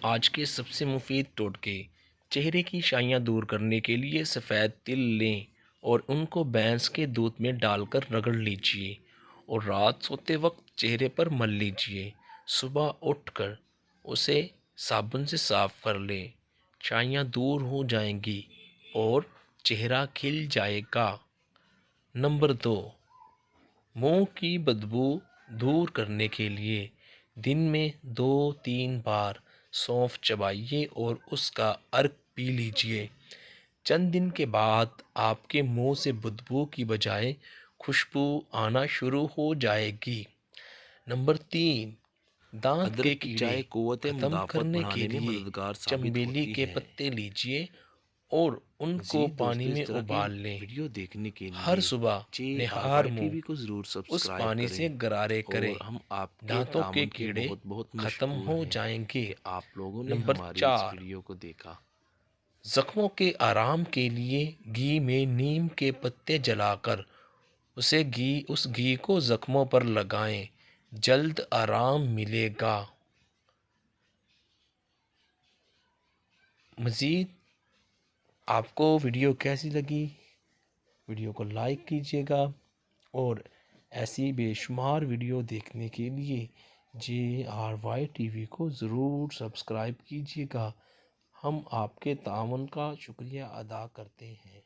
آج کے سب سے مفید ٹوٹکے: چہرے کی شائیاں دور کرنے کے لیے سفید تل لیں اور ان کو بھینس کے دودھ میں ڈال کر رگڑ لیجیے اور رات سوتے وقت چہرے پر مل لیجیے۔ صبح اٹھ کر اسے صابن سے صاف کر لیں، شائیاں دور ہو جائیں گی اور چہرہ کھل جائے گا۔ نمبر 2، منہ کی بدبو دور کرنے کے لیے دن میں 2-3 بار سونف چبائیے اور اس کا عرق پی لیجیے۔ چند دن کے بعد آپ کے منہ سے بدبو کی بجائے خوشبو آنا شروع ہو جائے گی۔ نمبر 3، دانت کے ادرک کی کیڑے چائے قوت ختم مدافعت کرنے کے بڑھانے میں لیے مددگار ثابت چنبیلی ہوتی کے ہے۔ پتے لیجیے اور ان کو مزید پانی دوستو، اس میں طرح کی ابال لیں۔ ویڈیو دیکھنے کے ہر لیے صبح نہار JRY منہ TV کو ضرور اس سبسکرائب پانی سے کریں، غرارے کریں، اور ہم آپ کے دانتوں کے تعاون کے کیڑے بہت بہت ختم مشکور ہو ہیں جائیں گے۔ کہ آپ لوگوں نے نمبر ہماری اس 4، ویڈیو کو دیکھا۔ زخموں کے آرام کے لیے گھی میں نیم کے پتے جلا کر اس گھی کو زخموں پر لگائیں، جلد آرام ملے گا۔ مزید آپ کو ویڈیو کیسی لگی؟ ویڈیو کو لائک کیجیے گا اور ایسی بے شمار ویڈیو دیکھنے کے لیے JRY TV کو ضرور سبسکرائب کیجیے گا۔ ہم آپ کے تعاون کا شکریہ ادا کرتے ہیں۔